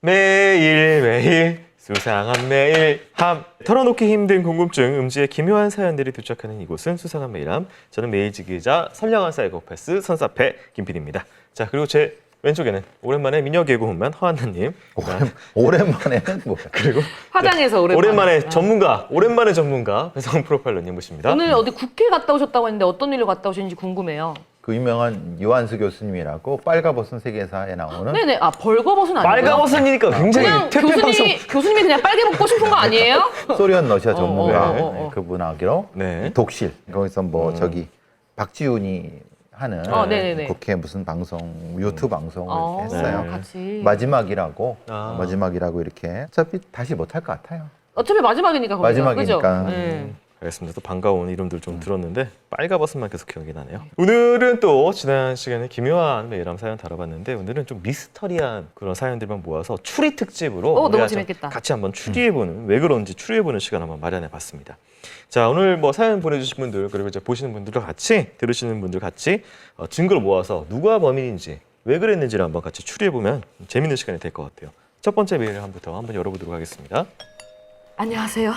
매일매일 수상한 매일함, 털어놓기 힘든 궁금증, 음지의 기묘한 사연들이 도착하는 이곳은 수상한 매일함. 저는 메이지 기자, 선량한 사이코패스 선사패 김PD입니다. 자, 그리고 제 왼쪽에는 오랜만에 미녀 개그우먼 허한나님. 오랜만에는 뭐. 그리고 화장해서 오랜만에 전문가, 오랜만에 전문가 배성 프로파일러님 모십니다. 오늘 어디 국회 갔다 오셨다고 했는데 어떤 일로 갔다 오셨는지 궁금해요. 그 유명한 유한수 교수님이라고 빨가벗은 세계사에 나오는 네네. 아, 벌거벗은 아니고요? 빨가벗으니까 굉장히 그냥 퇴폐 방송. 교수님이 그냥 빨개 벗고 싶은 거 아니에요? 소련 러시아 전문가 어. 그분하기로 네. 독실 거기서 뭐 저기 박지훈이 하는 네네네. 국회 무슨 방송 유튜브 방송을 했어요. 네. 같이. 마지막이라고 아. 이렇게 어차피 다시 못할 것 같아요. 어차피 마지막이니까 거기가. 마지막이니까. 그죠? 네. 알겠습니다. 또 반가운 이름들 좀 들었는데 빨가벗은만 계속 기억이 나네요. 오늘은 또 지난 시간에 기묘한 매일함 사연 다뤄봤는데 오늘은 좀 미스터리한 그런 사연들만 모아서 추리 특집으로 너무 우리가 재밌겠다. 같이 한번 추리해보는 왜 그런지 추리해보는 시간 한번 마련해봤습니다. 자, 오늘 뭐 사연 보내주신 분들 그리고 이제 보시는 분들과 같이 들으시는 분들 같이 증거를 모아서 누가 범인인지 왜 그랬는지를 한번 같이 추리해보면 재밌는 시간이 될 것 같아요. 첫 번째 메일함부터 한번 열어보도록 하겠습니다. 안녕하세요.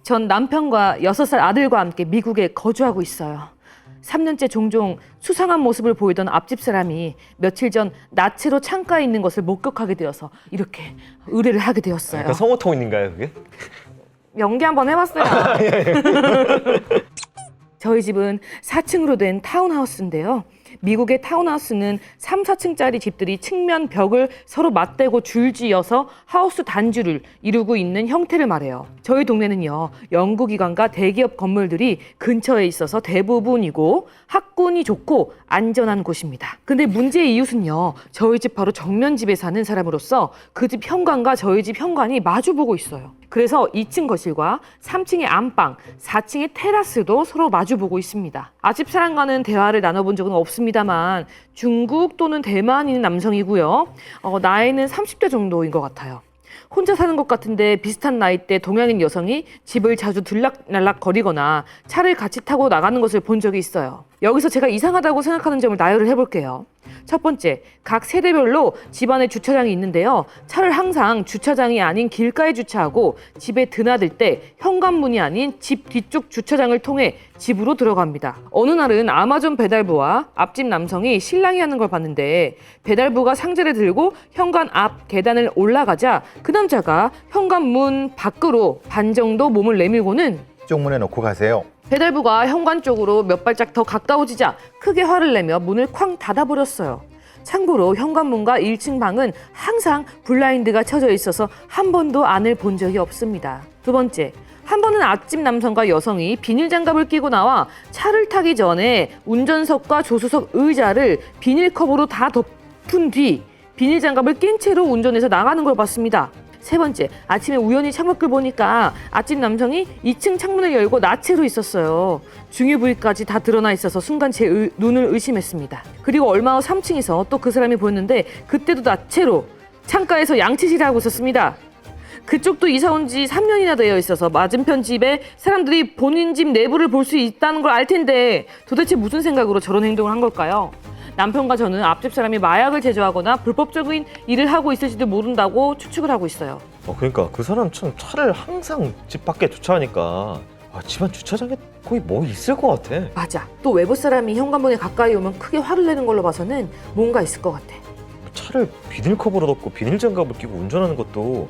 전 남편과 6살 아들과 함께 미국에 거주하고 있어요. 3년째 종종 수상한 모습을 보이던 앞집 사람이 며칠 전 나체로 창가에 있는 것을 목격하게 되어서 이렇게 의뢰를 하게 되었어요. 약간 성호 톤인가요, 그게? 연기 한번 해봤어요. 저희 집은 4층으로 된 타운하우스인데요. 미국의 타운하우스는 3, 4층짜리 집들이 측면 벽을 서로 맞대고 줄지어서 하우스 단지를 이루고 있는 형태를 말해요. 저희 동네는요, 연구기관과 대기업 건물들이 근처에 있어서 대부분이고 학군이 좋고 안전한 곳입니다. 근데 문제의 이웃은요, 저희 집 바로 정면 집에 사는 사람으로서 그 집 현관과 저희 집 현관이 마주보고 있어요. 그래서 2층 거실과 3층의 안방, 4층의 테라스도 서로 마주보고 있습니다. 아집 사람과는 대화를 나눠본 적은 없습니다만 중국 또는 대만인 남성이고요. 나이는 30대 정도인 것 같아요. 혼자 사는 것 같은데 비슷한 나이대 동양인 여성이 집을 자주 들락날락 거리거나 차를 같이 타고 나가는 것을 본 적이 있어요. 여기서 제가 이상하다고 생각하는 점을 나열을 해볼게요. 첫 번째, 각 세대별로 집안에 주차장이 있는데요. 차를 항상 주차장이 아닌 길가에 주차하고 집에 드나들 때 현관문이 아닌 집 뒤쪽 주차장을 통해 집으로 들어갑니다. 어느 날은 아마존 배달부와 앞집 남성이 실랑이 하는 걸 봤는데 배달부가 상자를 들고 현관 앞 계단을 올라가자 그 남자가 현관문 밖으로 반 정도 몸을 내밀고는 쪽문에 놓고 가세요. 배달부가 현관 쪽으로 몇 발짝 더 가까워지자 크게 화를 내며 문을 쾅 닫아버렸어요. 참고로 현관문과 1층 방은 항상 블라인드가 쳐져 있어서 한 번도 안을 본 적이 없습니다. 두 번째, 한 번은 앞집 남성과 여성이 비닐장갑을 끼고 나와 차를 타기 전에 운전석과 조수석 의자를 비닐컵으로 다 덮은 뒤 비닐장갑을 낀 채로 운전해서 나가는 걸 봤습니다. 세 번째, 아침에 우연히 창밖을 보니까 앞집 남성이 2층 창문을 열고 나체로 있었어요. 중요 부위까지 다 드러나 있어서 순간 제 눈을 의심했습니다. 그리고 얼마 후 3층에서 또 그 사람이 보였는데 그때도 나체로 창가에서 양치질을 하고 있었습니다. 그쪽도 이사 온 지 3년이나 되어 있어서 맞은편 집에 사람들이 본인 집 내부를 볼 수 있다는 걸 알 텐데 도대체 무슨 생각으로 저런 행동을 한 걸까요? 남편과 저는 앞집 사람이 마약을 제조하거나 불법적인 일을 하고 있을지도 모른다고 추측을 하고 있어요. 그러니까 그 사람 참 차를 항상 집 밖에 주차하니까 집안 주차장에 거의 뭐 있을 것 같아. 맞아. 또 외부 사람이 현관문에 가까이 오면 크게 화를 내는 걸로 봐서는 뭔가 있을 것 같아. 차를 비닐컵으로 덮고 비닐장갑을 끼고 운전하는 것도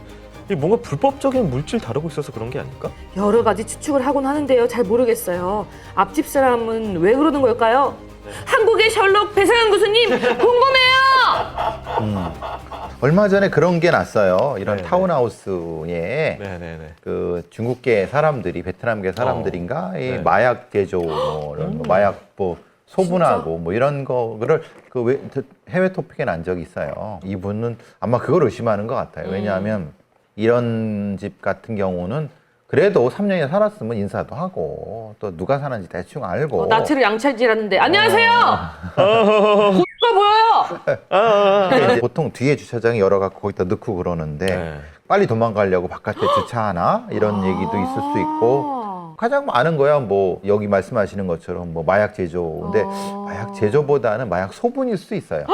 이게 뭔가 불법적인 물질 다루고 있어서 그런 게 아닐까? 여러 가지 추측을 하곤 하는데요. 잘 모르겠어요. 앞집 사람은 왜 그러는 걸까요? 한국의 셜록 배상현 교수님 궁금해요. 얼마 전에 그런 게 났어요. 이런 네네. 타운하우스에 네네네. 그 중국계 사람들이 베트남계 사람들인가 이 네. 마약 제조 뭐 이런 거, 마약 뭐 소분하고 뭐 이런 거를 그 해외 토픽에 난 적이 있어요. 이분은 아마 그걸 의심하는 것 같아요. 왜냐하면 이런 집 같은 경우는 그래도 3년이나 살았으면 인사도 하고 또 누가 사는지 대충 알고 나체로 양치질하는데 안녕하세요. 고가 보여요. 근데 이제 보통 뒤에 주차장이 열어갖고 거기다 넣고 그러는데 네. 빨리 도망가려고 바깥에 주차하나 이런 얘기도 있을 수 있고 가장 많은 거야 뭐 여기 말씀하시는 것처럼 뭐 마약 제조인데 마약 제조보다는 마약 소분일 수 있어요.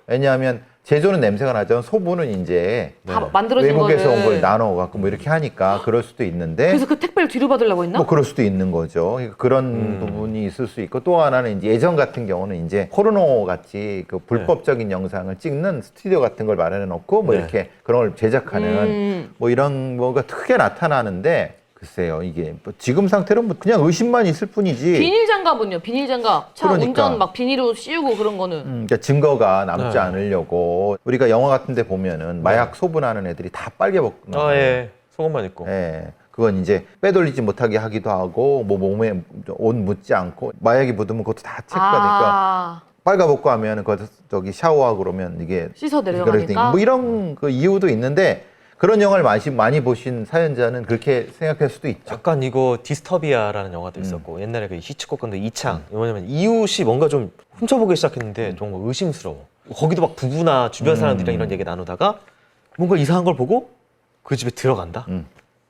왜냐하면 제조는 냄새가 나지만 소분은 이제 다 만들어진 외국에서 거를. 온 걸 나눠 갖고 뭐 이렇게 하니까 그럴 수도 있는데 그래서 그 택배를 뒤로 받으려고 했나? 뭐 그럴 수도 있는 거죠. 그러니까 그런 부분이 있을 수 있고 또 하나는 이제 예전 같은 경우는 이제 포르노 같이 그 불법적인 영상을 찍는 스튜디오 같은 걸 마련해 놓고 뭐 네. 이렇게 그런 걸 제작하는 뭐 이런 거가 크게 나타나는데 글쎄요 이게 뭐 지금 상태로 뭐 그냥 의심만 있을 뿐이지. 비닐 장갑은요? 비닐 장갑. 차 그러니까. 운전 막 비닐로 씌우고 그런 거는. 그러니까 증거가 남지 네. 않으려고 우리가 영화 같은 데 보면은 마약 소분하는 애들이 다 빨개 벗고 나와요. 예. 속옷만 입고. 예. 그건 이제 빼돌리지 못하게 하기도 하고 뭐 몸에 옷 묻지 않고 마약이 묻으면 그것도 다 체크가 되니까 빨가벗고 하면 그 저기 샤워하고 그러면 이게 씻어 내려가니까. 뭐 이런 그 이유도 있는데 그런 영화를 많이 보신 사연자는 그렇게 생각할 수도 있죠. 약간 이거 디스터비아라는 영화도 있었고 옛날에 그 히치콕 감독 이창 왜냐면 이웃이 뭔가 좀 훔쳐보기 시작했는데 정말 의심스러워. 거기도 막 부부나 주변 사람들이랑 이런 얘기 나누다가 뭔가 이상한 걸 보고 그 집에 들어간다.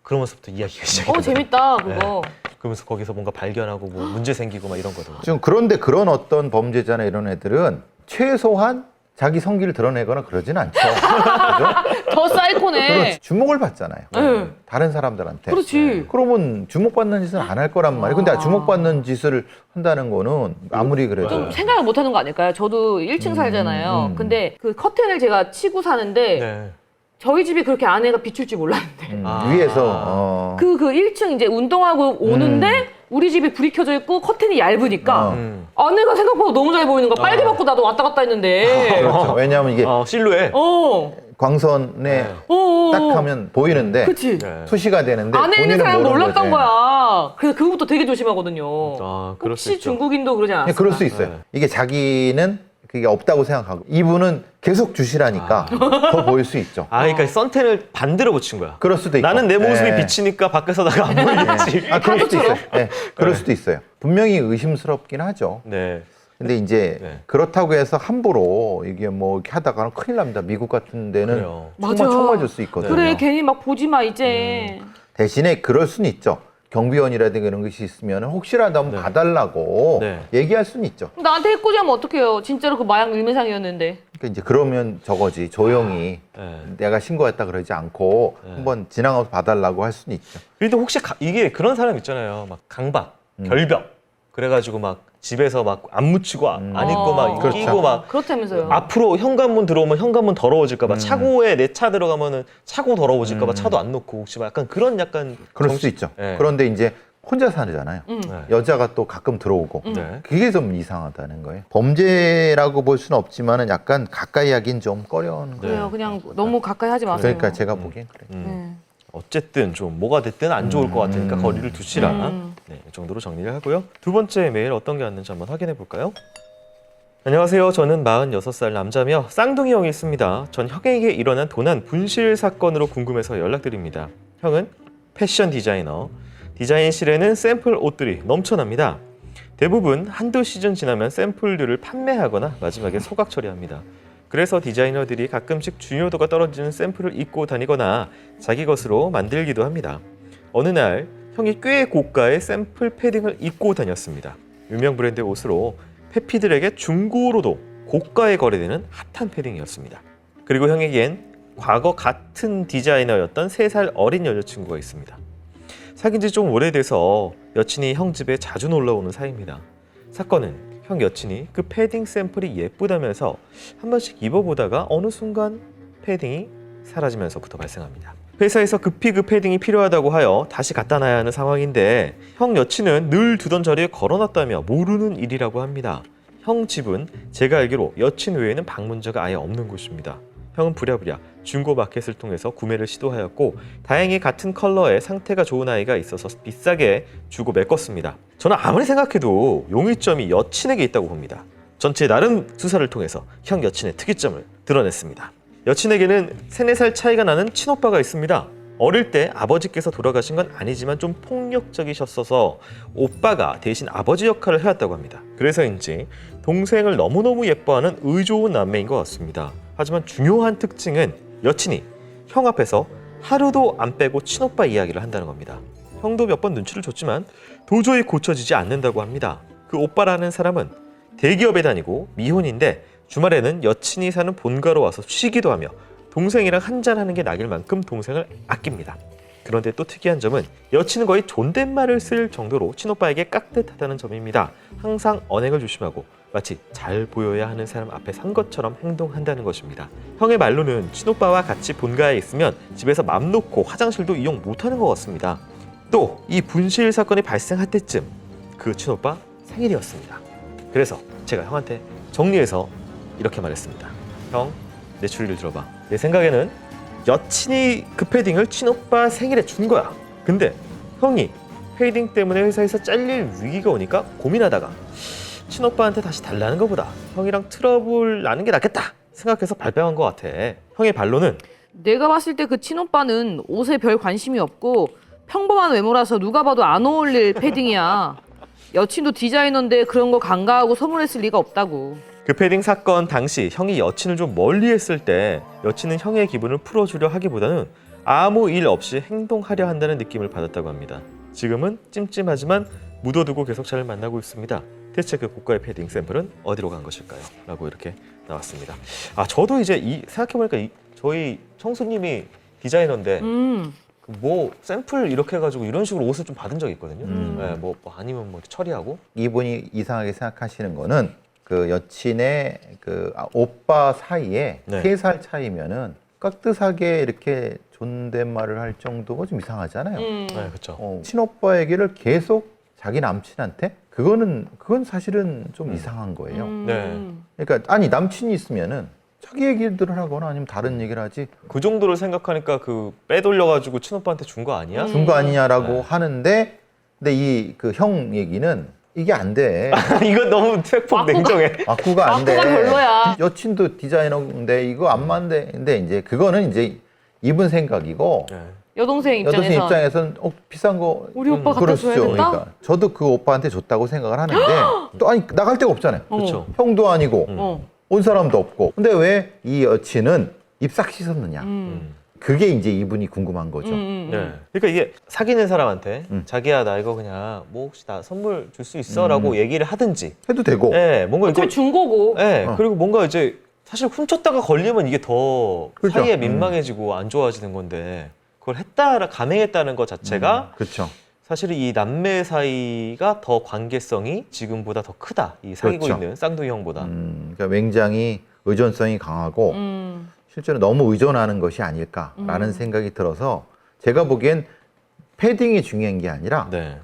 그러면서부터 이야기가 시작해. 재밌다 그거. 그러면서 거기서 뭔가 발견하고 뭐 문제 생기고 막 이런 거든. 지금 그런데 그런 어떤 범죄자나 이런 애들은 최소한 자기 성기를 드러내거나 그러진 않죠. 그죠? 더 사이코네. 그렇지. 주목을 받잖아요. 네. 다른 사람들한테. 그렇지. 그러면 주목받는 짓은 안 할 거란 말이에요. 근데 주목받는 짓을 한다는 거는 아무리 그래도 좀 생각을 못 하는 거 아닐까요? 저도 1층 살잖아요. 근데 그 커튼을 제가 치고 사는데 네. 저희 집이 그렇게 안에가 비출 줄 몰랐는데. 위에서 그 1층 이제 운동하고 오는데 우리 집이 불이 켜져 있고 커튼이 얇으니까 안에가 생각보다 너무 잘 보이는 거야. 빨개 벗고 나도 왔다 갔다 했는데. 그렇죠. 왜냐하면 이게 실루엣. 광선에 딱 하면 보이는데 그치. 네. 투시가 되는데 안에 있는 본인은 사람 모르는 몰랐던 거지. 거야. 그래서 그거부터 되게 조심하거든요. 그럴 수 혹시 있죠. 중국인도 그러지 않았을까? 그럴 수 있어요. 네. 이게 자기는 그게 없다고 생각하고 이분은 계속 주시라니까 더 보일 수 있죠. 그러니까 선텐을 반대로 붙인 거야. 그럴 수도 있고. 나는 내 모습이 네. 비치니까 밖에서 나가 안 보이겠지. 그럴 수도 있어요. 네, 그럴 수도 있어요. 분명히 의심스럽긴 하죠. 네. 근데 이제 네. 그렇다고 해서 함부로 이게 뭐 이렇게 하다가는 큰일 납니다. 미국 같은 데는 그래요. 정말 맞아. 총 맞을 수 있거든요. 그래 괜히 막 보지 마 이제. 대신에 그럴 수는 있죠. 경비원이라든가 이런 것이 있으면 혹시라도 한번 봐달라고 네. 얘기할 수는 있죠. 나한테 해코지하면 어떡해요. 진짜로 그 마약 밀매상이었는데. 그러니까 이제 그러면 저거지. 조용히 네. 내가 신고했다 그러지 않고 한번 지나가서 봐달라고 할 수는 있죠. 그래도 혹시 이게 그런 사람 있잖아요. 막 강박, 결벽. 그래가지고 막 집에서 막 안 묻히고 안 입고 막 그렇죠. 끼고 막 그렇다면서요. 앞으로 현관문 들어오면 현관문 더러워질까봐 차고에 내 차 들어가면은 차고 더러워질까봐 차도 안 놓고 혹시 막 약간 그런 약간 그럴 수도 있죠. 네. 그런데 이제 혼자 사잖아요. 네. 여자가 또 가끔 들어오고 네. 그게 좀 이상하다는 거예요. 범죄라고 볼 수는 없지만은 약간 가까이 하긴 좀 꺼려하는 거예요. 그래요. 그냥 너무 가까이 하지 마세요. 그러니까 제가 보기엔 그래요. 네. 어쨌든 좀 뭐가 됐든 안 좋을 것 같으니까 거리를 두시라. 네, 이 정도로 정리를 하고요. 두 번째 메일 어떤 게 왔는지 한번 확인해 볼까요? 안녕하세요. 저는 46살 남자며 쌍둥이 형이 있습니다. 전 형에게 일어난 도난 분실 사건으로 궁금해서 연락드립니다. 형은 패션 디자이너. 디자인실에는 샘플 옷들이 넘쳐납니다. 대부분 한두 시즌 지나면 샘플들을 판매하거나 마지막에 소각 처리합니다. 그래서 디자이너들이 가끔씩 중요도가 떨어지는 샘플을 입고 다니거나 자기 것으로 만들기도 합니다. 어느 날 형이 꽤 고가의 샘플 패딩을 입고 다녔습니다. 유명 브랜드 옷으로 페피들에게 중고로도 고가에 거래되는 핫한 패딩이었습니다. 그리고 형에겐 과거 같은 디자이너였던 3살 어린 여자친구가 있습니다. 사귄 지 좀 오래돼서 여친이 형 집에 자주 놀러오는 사이입니다. 사건은 형 여친이 그 패딩 샘플이 예쁘다면서 한 번씩 입어보다가 어느 순간 패딩이 사라지면서부터 발생합니다. 회사에서 급히 그 패딩이 필요하다고 하여 다시 갖다 놔야 하는 상황인데 형 여친은 늘 두던 자리에 걸어놨다며 모르는 일이라고 합니다. 형 집은 제가 알기로 여친 외에는 방문자가 아예 없는 곳입니다. 형은 부랴부랴 중고 마켓을 통해서 구매를 시도하였고 다행히 같은 컬러의 상태가 좋은 아이가 있어서 비싸게 주고 메꿨습니다. 저는 아무리 생각해도 용의점이 여친에게 있다고 봅니다. 전체 나름 수사를 통해서 형 여친의 특이점을 드러냈습니다. 여친에게는 3, 4살 차이가 나는 친오빠가 있습니다. 어릴 때 아버지께서 돌아가신 건 아니지만 좀 폭력적이셨어서 오빠가 대신 아버지 역할을 해왔다고 합니다. 그래서인지 동생을 너무너무 예뻐하는 의좋은 남매인 것 같습니다. 하지만 중요한 특징은 여친이 형 앞에서 하루도 안 빼고 친오빠 이야기를 한다는 겁니다. 형도 몇 번 눈치를 줬지만 도저히 고쳐지지 않는다고 합니다. 그 오빠라는 사람은 대기업에 다니고 미혼인데 주말에는 여친이 사는 본가로 와서 쉬기도 하며 동생이랑 한잔하는 게 낙일 만큼 동생을 아낍니다. 그런데 또 특이한 점은 여친은 거의 존댓말을 쓸 정도로 친오빠에게 깍듯하다는 점입니다. 항상 언행을 조심하고 마치 잘 보여야 하는 사람 앞에 산 것처럼 행동한다는 것입니다. 형의 말로는 친오빠와 같이 본가에 있으면 집에서 맘 놓고 화장실도 이용 못하는 것 같습니다. 또 이 분실 사건이 발생할 때쯤 그 친오빠 생일이었습니다. 그래서 제가 형한테 정리해서 이렇게 말했습니다. 형, 내 추리를 들어봐. 내 생각에는 여친이 그 패딩을 친오빠 생일에 준 거야. 근데 형이 패딩 때문에 회사에서 잘릴 위기가 오니까 고민하다가 친오빠한테 다시 달라는 것보다 형이랑 트러블 나는 게 낫겠다 생각해서 발뺌한 것 같아. 형의 반론은 내가 봤을 때 그 친오빠는 옷에 별 관심이 없고 평범한 외모라서 누가 봐도 안 어울릴 패딩이야. 여친도 디자이너인데 그런 거 간과하고 선물했을 리가 없다고. 그 패딩 사건 당시 형이 여친을 좀 멀리했을 때 여친은 형의 기분을 풀어주려 하기보다는 아무 일 없이 행동하려 한다는 느낌을 받았다고 합니다. 지금은 찜찜하지만 묻어두고 계속 잘 만나고 있습니다. 대체 그 고가의 패딩 샘플은 어디로 간 것일까요? 라고 이렇게 나왔습니다. 저도 이제 생각해보니까 저희 청수님이 디자이너인데 뭐 샘플 이렇게 해가지고 이런 식으로 옷을 좀 받은 적이 있거든요. 네, 뭐 아니면 뭐 처리하고. 이분이 이상하게 생각하시는 거는 그 여친의 그 오빠 사이에 네. 3살 차이면은 깍듯하게 이렇게 존댓말을 할 정도가 좀 이상하잖아요. 네, 그렇죠. 친오빠 얘기를 계속 자기 남친한테 그건 사실은 좀 이상한 거예요. 네. 그러니까 아니 남친이 있으면은 자기 얘기들을 하거나 아니면 다른 얘기를 하지 그 정도를 생각하니까 그 빼돌려가지고 친오빠한테 준 거 아니야? 준 거 아니냐라고 네. 하는데 근데 이 그 형 얘기는 이게 안 돼. 이거 너무 팩폭 냉정해. 악구가 안 돼. 악구가 별로야. 여친도 디자이너인데 이거 안 맞는데 근데 이제 그거는 이제 이분 생각이고 네. 여동생 여동생 입장에서 입장에서는 비싼 거 우리 오빠 갖다 줘야 그렇죠. 된다? 그러니까 저도 그 오빠한테 줬다고 생각을 하는데 또 아니 나갈 데가 없잖아요. 그렇죠. 형도 아니고 어. 온 사람도 없고. 근데 왜 이 여친은 입싹 씻었느냐? 그게 이제 이분이 궁금한 거죠. 네. 그러니까 이게 사귀는 사람한테 자기야 나 이거 그냥 뭐 혹시 나 선물 줄 수 있어라고 얘기를 하든지. 해도 되고. 네, 뭔가 이거. 어차피 준 거고. 네, 그리고 뭔가 이제 사실 훔쳤다가 걸리면 이게 더 그렇죠. 사이에 민망해지고 안 좋아지는 건데 그걸 감행했다는 것 자체가 그렇죠. 사실 이 남매 사이가 더 관계성이 지금보다 더 크다. 이 사귀고 그렇죠. 있는 쌍둥이 형보다. 그러니까 굉장히 의존성이 강하고 실제로 너무 의존하는 것이 아닐까라는 생각이 들어서 제가 보기엔 패딩이 중요한 게 아니라 네.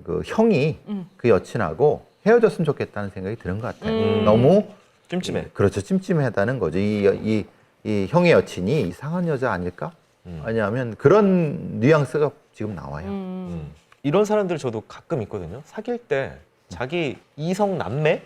그 형이 그 여친하고 헤어졌으면 좋겠다는 생각이 드는 것 같아요. 너무 찜찜해. 그렇죠. 찜찜하다는 거죠. 이 형의 여친이 이상한 여자 아닐까? 아니면 그런 뉘앙스가 지금 나와요. 이런 사람들 저도 가끔 있거든요. 사귈 때 자기 이성 남매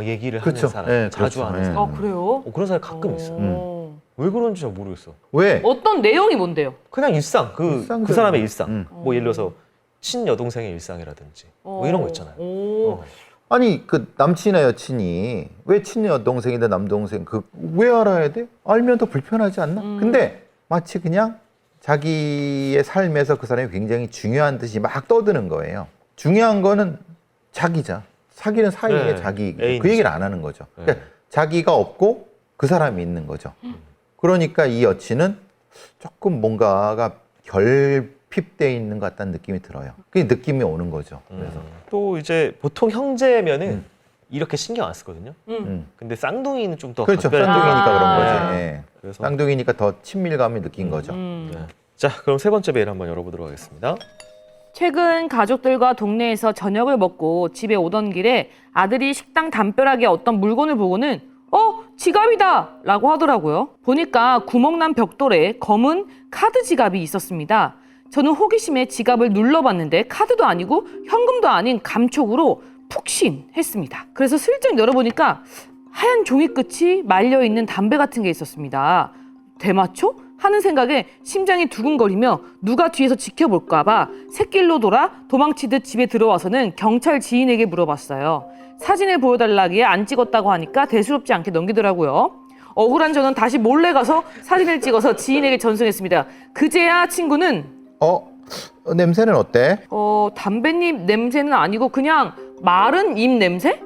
얘기를 그렇죠. 하는 사람 네, 자주 그렇죠. 하는 네. 사람. 아 그래요? 그런 사람 가끔 있어. 왜 그런지 잘 모르겠어. 왜? 어떤 내용이 뭔데요? 그냥 일상, 그 일상들. 사람의 일상. 음. 뭐 예를 들어서 친여동생의 일상이라든지 뭐 이런 거 있잖아요. 오. 아니 그 남친이나 여친이 왜 친여동생이든 남동생 그 왜 알아야 돼? 알면 더 불편하지 않나? 근데 마치 그냥 자기의 삶에서 그 사람이 굉장히 중요한 듯이 막 떠드는 거예요. 중요한 거는 자기자. 사귀는 사이에 네, 자기 애인이죠. 그 얘기를 안 하는 거죠. 네. 그러니까 자기가 없고 그 사람이 있는 거죠. 그러니까 이 여친은 조금 뭔가가 결핍돼 있는 것 같다는 느낌이 들어요. 그 느낌이 오는 거죠. 그래서 또 이제 보통 형제면은 이렇게 신경 안 쓰거든요. 근데 쌍둥이는 좀 더 그렇죠. 각별한 쌍둥이니까 아. 그런 거지. 네. 예. 그래서 쌍둥이니까 더 친밀감을 느낀 거죠. 네. 자, 그럼 세 번째 메일 한번 열어보도록 하겠습니다. 최근 가족들과 동네에서 저녁을 먹고 집에 오던 길에 아들이 식당 담벼락에 어떤 물건을 보고는 지갑이다! 라고 하더라고요. 보니까 구멍난 벽돌에 검은 카드 지갑이 있었습니다. 저는 호기심에 지갑을 눌러봤는데 카드도 아니고 현금도 아닌 감촉으로 푹신했습니다. 그래서 슬쩍 열어보니까 하얀 종이 끝이 말려있는 담배 같은 게 있었습니다. 대마초? 하는 생각에 심장이 두근거리며 누가 뒤에서 지켜볼까봐 샛길로 돌아 도망치듯 집에 들어와서는 경찰 지인에게 물어봤어요. 사진을 보여달라기에 안 찍었다고 하니까 대수롭지 않게 넘기더라고요. 억울한 저는 다시 몰래 가서 사진을 찍어서 지인에게 전송했습니다. 그제야 친구는 냄새는 어때? 담배잎 냄새는 아니고 그냥 마른 잎 냄새?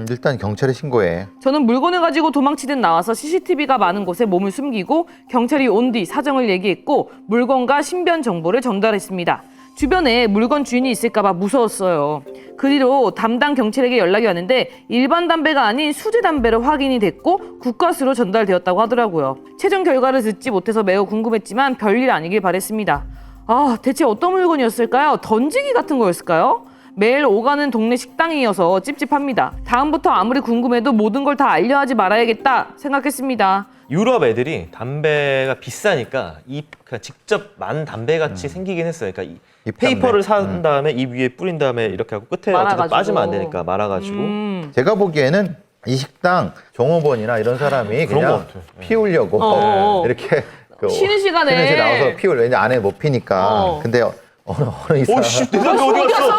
일단 경찰에 신고해. 저는 물건을 가지고 도망치듯 나와서 CCTV가 많은 곳에 몸을 숨기고 경찰이 온 뒤 사정을 얘기했고 물건과 신변 정보를 전달했습니다. 주변에 물건 주인이 있을까 봐 무서웠어요. 그 뒤로 담당 경찰에게 연락이 왔는데 일반 담배가 아닌 수제 담배로 확인이 됐고 국과수로 전달되었다고 하더라고요. 최종 결과를 듣지 못해서 매우 궁금했지만 별일 아니길 바랬습니다. 아, 대체 어떤 물건이었을까요? 던지기 같은 거였을까요? 매일 오가는 동네 식당이어서 찝찝합니다. 다음부터 아무리 궁금해도 모든 걸 다 알려하지 말아야겠다 생각했습니다. 유럽 애들이 담배가 비싸니까 그냥 직접 만 담배 같이 생기긴 했어요. 그러니까 잎담배. 페이퍼를 산 다음에 이 위에 뿌린 다음에 이렇게 하고 끝에 어쨌든 말아가지고. 빠지면 안 되니까 말아가지고 제가 보기에는 이 식당 종업원이나 이런 사람이 그런 그냥 것 같아. 피우려고 어. 이렇게 쉬는 시간에. 쉬는 시간에 나와서 피울. 왜냐 안에 못 피니까. 어. 근데 어느 이상 오씨 내 담배 어디 갔어?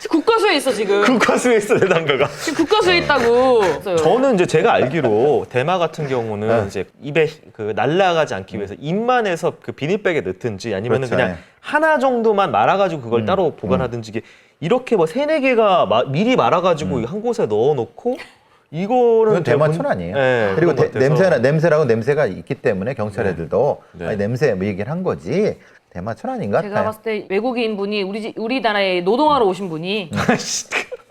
국과수에 있어 지금. 국가수에 있어 내 담배가. 지금 국과수에 있다고. 저는 이제 제가 알기로 대마 같은 경우는 이제 입에 그 날아가지 않기 위해서 입만 해서 그 비닐백에 넣든지 아니면은 그렇죠. 그냥 하나 정도만 말아가지고 그걸 따로 보관하든지 이게 이렇게 뭐 3-4개가 미리 말아가지고 한 곳에 넣어놓고 이거는 그건 대마초 아니에요. 네, 그리고 그런 것 같아서. 냄새라고 냄새가 있기 때문에 경찰 애들도 네. 아니, 냄새 뭐 얘기를 한 거지. 대마초 아닌 것 제가 같아요. 봤을 때 외국인 분이 우리나라에 노동하러 오신 분이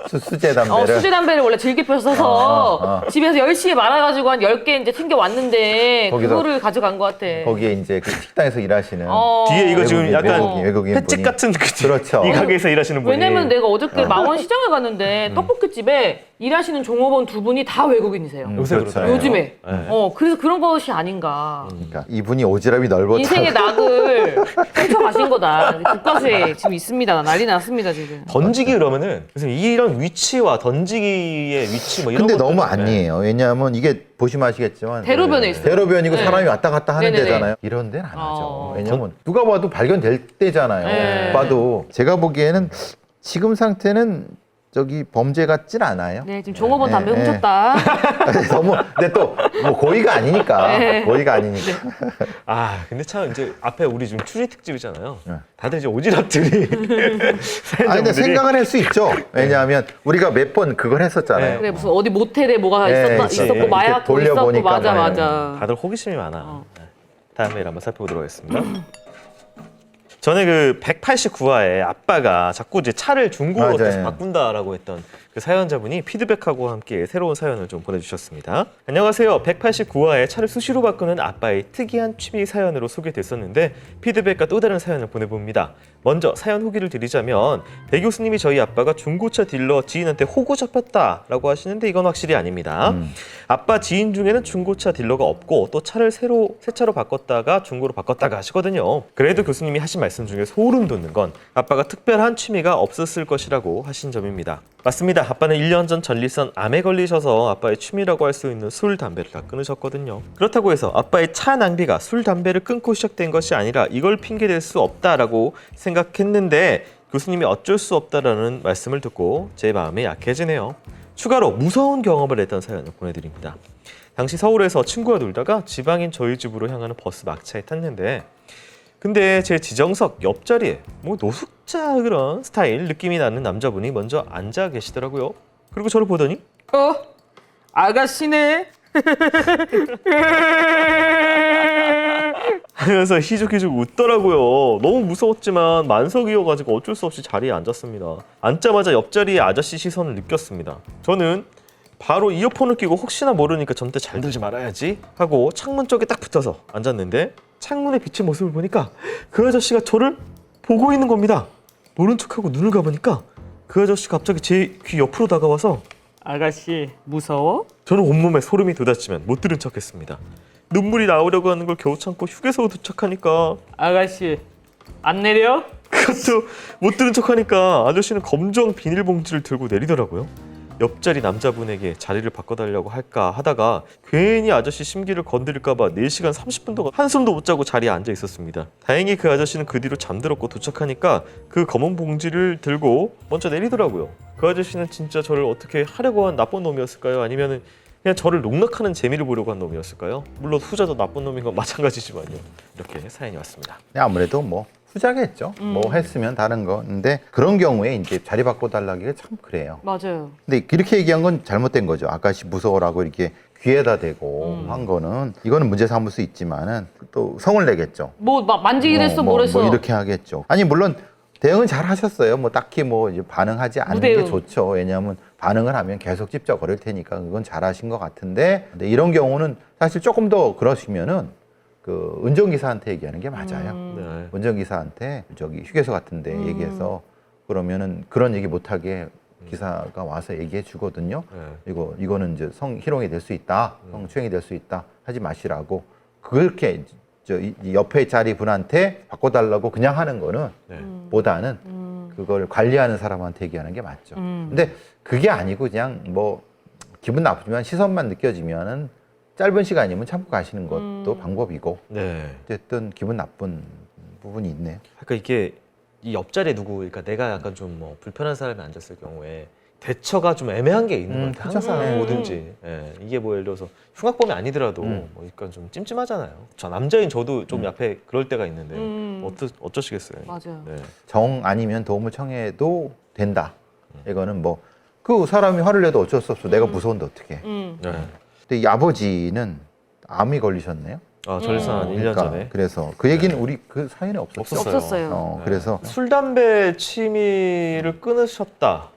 수제 담배를. 수제 담배를 원래 즐겨 펴서 집에서 10시에 말아가지고 한 10개 이제 챙겨 왔는데 거기서- 그거를 가져간 것 같아. 거기에 이제 그 식당에서 일하시는 뒤에 이거 지금 외국인, 약간 외국인 횟집 분이. 같은 그렇죠. 이 가게에서 일하시는 분이 왜냐면 내가 어저께 망원 시장을 갔는데 떡볶이집에 일하시는 종업원 2분이 다 외국인이세요. 요새 그렇죠. 그러잖아요. 요즘에. 네. 그래서 그런 것이 아닌가. 그러니까 이분이 오지랖이 넓었다. 인생의 낙을 펼쳐가신 거다. 국과수에 지금 있습니다. 난리 났습니다 지금. 던지기 그러면은 선생님 이런 위치와 던지기의 위치 뭐 이런 근데 너무 것들은 아니에요. 왜냐하면 이게 보시면 아시겠지만 대로변에 있어요. 대로변이고 네. 사람이 왔다 갔다 하는 네네네. 데잖아요. 이런 데는 안 하죠. 어. 왜냐면 누가 봐도 발견될 때잖아요. 네. 봐도 제가 보기에는 지금 상태는 저기 범죄 같진 않아요. 네, 지금 종업원 담배 네, 훔쳤다. 너무 근데 또 뭐 고의가 아니니까. 네. 고의가 아니니까. 아 근데 참 이제 앞에 우리 지금 추리 특집이잖아요. 네. 다들 이제 오지랖들이 아니 근데 사연자분들이 생각을 할 수 있죠. 왜냐하면 우리가 몇 번 그걸 했었잖아요. 그래 무슨 어디 모텔에 뭐가 네, 있었고 이렇게 마약도 있었고 돌려보니까 맞아 뭐, 맞아. 다들 호기심이 많아. 네. 다음 메일 한번 살펴보도록 하겠습니다. 전에 그 189화에 아빠가 자꾸 이제 차를 중고로 맞아요. 계속 바꾼다라고 했던 그 사연자분이 피드백하고 함께 새로운 사연을 좀 보내주셨습니다. 안녕하세요. 189화에 차를 수시로 바꾸는 아빠의 특이한 취미 사연으로 소개됐었는데 피드백과 또 다른 사연을 보내봅니다. 먼저 사연 후기를 드리자면 배 교수님이 저희 아빠가 중고차 딜러 지인한테 호구 잡혔다라고 하시는데 이건 확실히 아닙니다. 아빠 지인 중에는 중고차 딜러가 없고 또 차를 새 차로 바꿨다가 중고로 바꿨다가 하시거든요. 그래도 교수님이 하신 말씀 중에 소름 돋는 건 아빠가 특별한 취미가 없었을 것이라고 하신 점입니다. 맞습니다. 아빠는 1년 전 전립선 암에 걸리셔서 아빠의 취미라고 할 수 있는 술, 담배를 다 끊으셨거든요. 그렇다고 해서 아빠의 차 낭비가 술, 담배를 끊고 시작된 것이 아니라 이걸 핑계댈 수 없다라고 생각했는데 교수님이 어쩔 수 없다라는 말씀을 듣고 제 마음이 약해지네요. 추가로 무서운 경험을 했던 사연을 보내드립니다. 당시 서울에서 친구와 놀다가 지방인 저희 집으로 향하는 버스 막차에 탔는데 근데 제 지정석 옆자리에 뭐 노숙자 그런 스타일 느낌이 나는 남자분이 먼저 앉아 계시더라고요. 그리고 저를 보더니 아가씨네. 하면서 희죽희죽 웃더라고요. 너무 무서웠지만 만석이어가지고 어쩔 수 없이 자리에 앉았습니다. 앉자마자 옆자리에 아저씨 시선을 느꼈습니다. 저는 바로 이어폰을 끼고 혹시나 모르니까 전대 잘 들지 말아야지 하고 창문 쪽에 딱 붙어서 앉았는데 창문에 비친 모습을 보니까 그 아저씨가 저를 보고 있는 겁니다. 모른 척하고 눈을 감으니까 그 아저씨가 갑자기 제 귀 옆으로 다가와서 아가씨 무서워? 저는 온몸에 소름이 돋았지만 못 들은 척했습니다. 눈물이 나오려고 하는 걸 겨우 참고 휴게소로 도착하니까 아가씨 안 내려? 그것도 못 들은 척하니까 아저씨는 검정 비닐봉지를 들고 내리더라고요. 옆자리 남자분에게 자리를 바꿔달라고 할까 하다가 괜히 아저씨 심기를 건드릴까 봐 4시간 30분 동안 한숨도 못 자고 자리에 앉아 있었습니다. 다행히 그 아저씨는 그 뒤로 잠들었고 도착하니까 그 검은 봉지를 들고 먼저 내리더라고요. 그 아저씨는 진짜 저를 어떻게 하려고 한 나쁜 놈이었을까요? 아니면은 그냥 저를 농락하는 재미를 보려고 한 놈이었을까요? 물론 후자도 나쁜 놈인 건 마찬가지지만요. 이렇게 사연이 왔습니다. 아무래도 뭐 후자겠죠. 뭐 했으면 다른 거. 근데 그런 경우에 이제 자리 바꿔달라기가 참 그래요. 맞아요. 근데 이렇게 얘기한 건 잘못된 거죠. 아가씨 무서워라고 이렇게 귀에다 대고 한 거는 이거는 문제 삼을 수 있지만은 또 성을 내겠죠. 뭐 막 만지기를 했어, 뭘 했어. 뭐 이렇게 하겠죠. 아니 물론 대응은 잘 하셨어요. 뭐 딱히 뭐 이제 반응하지 않는 게 무대응. 좋죠. 왜냐하면 반응을 하면 계속 찝쩍거릴 테니까 그건 잘하신 것 같은데 근데 이런 경우는 사실 조금 더 그러시면은 그 운전기사한테 얘기하는 게 맞아요. 네. 운전기사한테 저기 휴게소 같은데 얘기해서 그러면은 그런 얘기 못하게 기사가 와서 얘기해 주거든요. 네. 이거는 이제 성희롱이 될 수 있다, 성추행이 될 수 있다 하지 마시라고 그렇게 이 옆에 자리 분한테 바꿔달라고 그냥 하는 거는 네. 보다는 그걸 관리하는 사람한테 얘기하는 게 맞죠. 근데 그게 아니고 그냥 뭐 기분 나쁘지만 시선만 느껴지면은 짧은 시간이면 참고 가시는 것도 방법이고 네. 어쨌든 기분 나쁜 부분이 있네요. 그러니까 이게 이 옆자리에 누구, 그러니까 내가 약간 좀 뭐 불편한 사람이 앉았을 경우에 대처가 좀 애매한 게 있는 것 같아요. 항상 그렇죠. 뭐든지. 예, 이게 뭐 예를 들어서 흉악범이 아니더라도 뭐 약간 좀 찜찜하잖아요. 저 남자인 저도 좀 앞에 그럴 때가 있는데 어쩌시겠어요? 맞아요. 네. 정 아니면 도움을 청해도 된다. 이거는 뭐 그 사람이 화를 내도 어쩔 수 없어. 내가 무서운데 어떡해. 네. 근데 이 아버지는 암이 걸리셨네요. 아, 전립선 한 1년 전에. 그래서 그 얘기는 우리 그 사연에 없었어요. 없었어요. 네. 그래서 술 담배 취미를 끊으셨다.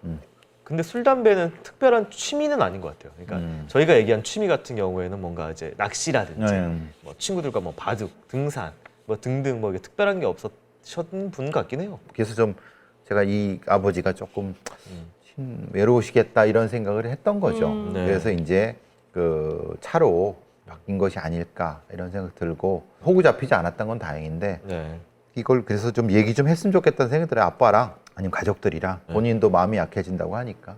근데 술 담배는 특별한 취미는 아닌 것 같아요. 그러니까 저희가 얘기한 취미 같은 경우에는 뭔가 이제 낚시라든지 뭐 친구들과 뭐 바둑, 등산 뭐 등등 뭐 이게 특별한 게 없었던 분 같긴 해요. 그래서 좀 제가 이 아버지가 조금 외로우시겠다 이런 생각을 했던 거죠. 네. 그래서 이제 그 차로 바뀐 것이 아닐까 이런 생각 들고 호구 잡히지 않았던 건 다행인데 네. 이걸 그래서 좀 얘기 좀 했으면 좋겠다는 생각이 들어요. 아빠랑 아니면 가족들이랑 본인도 마음이 약해진다고 하니까.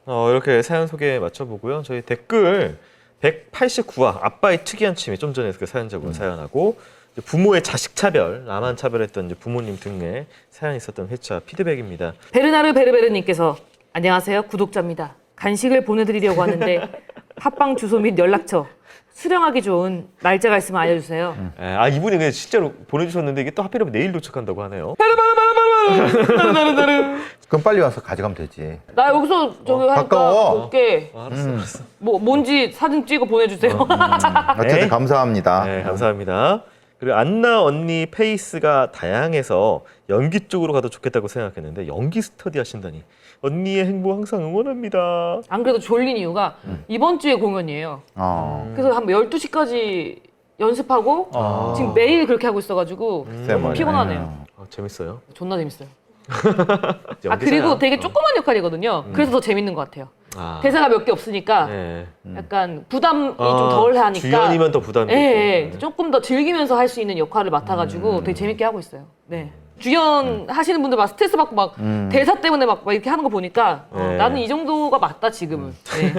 이렇게 사연 소개 맞춰보고요. 저희 댓글 189화 아빠의 특이한 취미 좀 전에 그 사연자분 사연하고 이제 부모의 자식 차별, 나만 차별했던 이제 부모님 등의 사연이 있었던 회차 피드백입니다. 베르나르 베르베르님께서 안녕하세요, 구독자입니다. 간식을 보내드리려고 하는데 팟빵 주소 및 연락처 수령하기 좋은 날짜가 있으면 알려주세요. 이분이 그냥 실제로 보내주셨는데 이게 또 하필이면 내일 도착한다고 하네요. 그럼 빨리 와서 가져가면 되지. 나 여기서 저기 하니까 가까워. 볼게. 알았어. 뭐 뭔지 사진 찍어 보내주세요. 어쨌든 네. 감사합니다. 네, 감사합니다. 그리고 안나 언니 페이스가 다양해서 연기 쪽으로 가도 좋겠다고 생각했는데 연기 스터디 하신다니. 언니의 행복 항상 응원합니다. 안 그래도 졸린 이유가 이번 주에 공연이에요. 그래서 한 12시까지 연습하고 지금 매일 그렇게 하고 있어가지고 글쎄 너무 말이야. 피곤하네요. 재밌어요. 존나 재밌어요. 연기자야. 그리고 되게 조그만 역할이거든요. 그래서 더 재밌는 것 같아요. 대사가 몇 개 없으니까 네. 약간 부담이 좀 덜 하니까 주연이면 더 부담이 예, 있고. 조금 더 즐기면서 할 수 있는 역할을 맡아가지고 되게 재밌게 하고 있어요. 네. 주연 하시는 분들 막 스트레스 받고 막 대사 때문에 막 이렇게 하는 거 보니까 네. 나는 이 정도가 맞다 지금은. 네.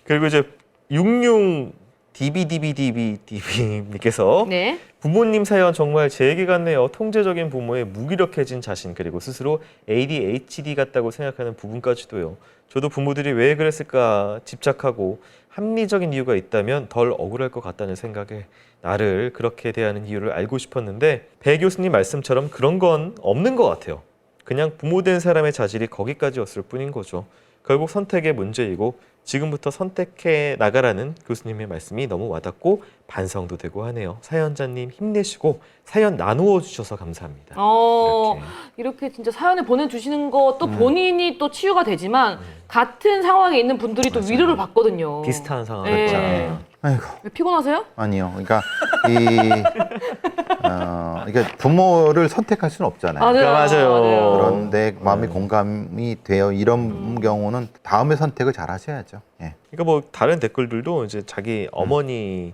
그리고 이제 66 DBDBDBDB님께서 네. 부모님 사연 정말 제 얘기 같네요. 통제적인 부모의 무기력해진 자신 그리고 스스로 ADHD 같다고 생각하는 부분까지도요. 저도 부모들이 왜 그랬을까 집착하고 합리적인 이유가 있다면 덜 억울할 것 같다는 생각에 나를 그렇게 대하는 이유를 알고 싶었는데 배 교수님 말씀처럼 그런 건 없는 것 같아요. 그냥 부모 된 사람의 자질이 거기까지였을 뿐인 거죠. 결국 선택의 문제이고 지금부터 선택해 나가라는 교수님의 말씀이 너무 와닿고 반성도 되고 하네요. 사연자님 힘내시고 사연 나누어 주셔서 감사합니다. 이렇게 진짜 사연을 보내주시는 것도 본인이 또 치유가 되지만 같은 상황에 있는 분들이 또 위로를 받거든요. 비슷한 상황 네. 같잖아요. 아이고. 왜 피곤하세요? 아니요. 그러니까 이게 부모를 선택할 수는 없잖아요. 맞아요. 그런데 마음이 공감이 돼요. 이런 경우는 다음에 선택을 잘 하셔야죠. 예. 그러니까 뭐 다른 댓글들도 이제 자기 어머니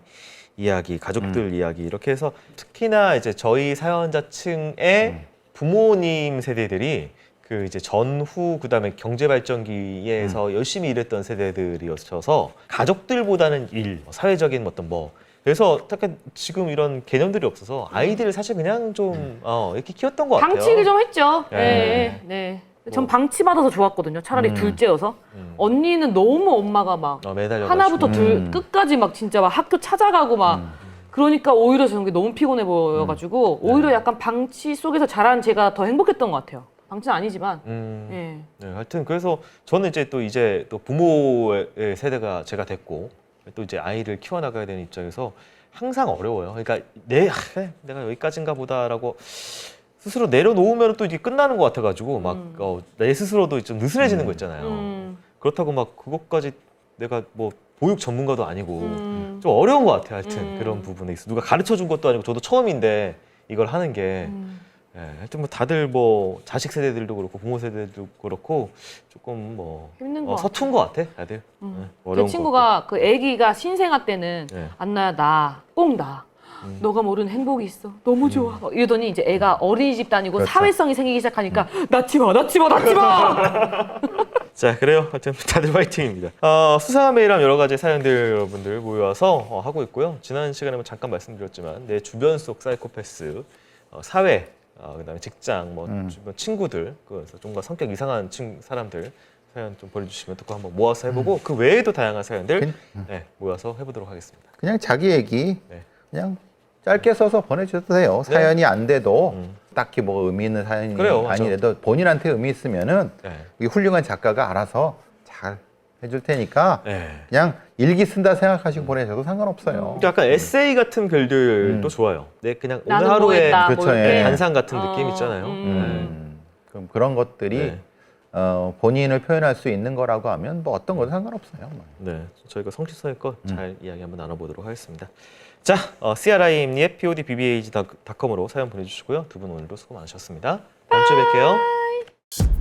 이야기, 가족들 이야기 이렇게 해서 특히나 이제 저희 사연자층의 부모님 세대들이 그 이제 전후 그다음에 경제 발전기에서 열심히 일했던 세대들이어서 가족들보다는 일, 사회적인 어떤 뭐 그래서 약간 지금 이런 개념들이 없어서 아이들을 사실 그냥 좀 이렇게 키웠던 것 같아요. 방치를 좀 했죠. 네. 네. 전 방치받아서 좋았거든요. 차라리 둘째여서. 언니는 너무 엄마가 막 매달려가지고. 하나부터 끝까지 막 진짜 막 학교 찾아가고 막 그러니까 오히려 저는 게 너무 피곤해 보여가지고 오히려 약간 방치 속에서 자란 제가 더 행복했던 것 같아요. 방치는 아니지만. 예. 네, 하여튼 그래서 저는 이제 또 부모의 세대가 제가 됐고 또 이제 아이를 키워나가야 되는 입장에서 항상 어려워요. 그러니까 내가 여기까지인가 보다라고 스스로 내려놓으면 또 이게 끝나는 것 같아가지고 막 내 스스로도 좀 느슨해지는 거 있잖아요. 그렇다고 막 그것까지 내가 뭐 보육 전문가도 아니고 좀 어려운 것 같아요. 하여튼 그런 부분에 있어. 누가 가르쳐 준 것도 아니고 저도 처음인데 이걸 하는 게 예, 하여튼 뭐 다들 뭐 자식 세대들도 그렇고 부모 세대들도 그렇고 조금 뭐 힘든 것 서툰 것 같아 다들. 예, 제 어려운 친구가 그 아기가 신생아 때는 네. 안나야 나 꼭 나. 너가 모르는 행복이 있어. 너무 좋아. 막 이러더니 이제 애가 어린이집 다니고 그렇죠. 사회성이 생기기 시작하니까 낳지 마, 낳지 마, 낳지 마. 자, 그래요. 하여튼 다들 화이팅입니다. 수사와 메일함 여러 가지 사연들 여러분들 모여서 하고 있고요. 지난 시간에 뭐 잠깐 말씀드렸지만 내 주변 속 사이코패스, 사회, 그다음에 직장, 뭐 주변 친구들, 그래서 좀더 성격 이상한 사람들 사연 좀 보내주시면 또 그거 한번 모아서 해보고 그 외에도 다양한 사연들 네, 모아서 해보도록 하겠습니다. 그냥 자기 얘기 네. 그냥 짧게 써서 보내주셔도 돼요. 네. 사연이 안 돼도 딱히 뭐 의미 있는 사연이 그래요, 맞아. 아니래도 본인한테 의미 있으면은 네. 이 훌륭한 작가가 알아서 잘 해줄 테니까 네. 그냥 일기 쓴다 생각하시고 보내셔도 상관없어요. 그러니까 약간 에세이 같은 글들도 좋아요. 내 그냥 오늘 나는 뭐 하루의 했다, 뭐 그쵸, 이렇게. 예. 단상 같은 느낌 있잖아요. 그럼 그런 것들이 네. 본인을 표현할 수 있는 거라고 하면 뭐 어떤 것도 상관없어요. 네, 저희가 성취성의껏 잘 이야기 한번 나눠보도록 하겠습니다. 자, CRIM의 podbbag.com으로 사연 보내주시고요. 두 분 오늘도 수고 많으셨습니다. 다음 주에 뵐게요.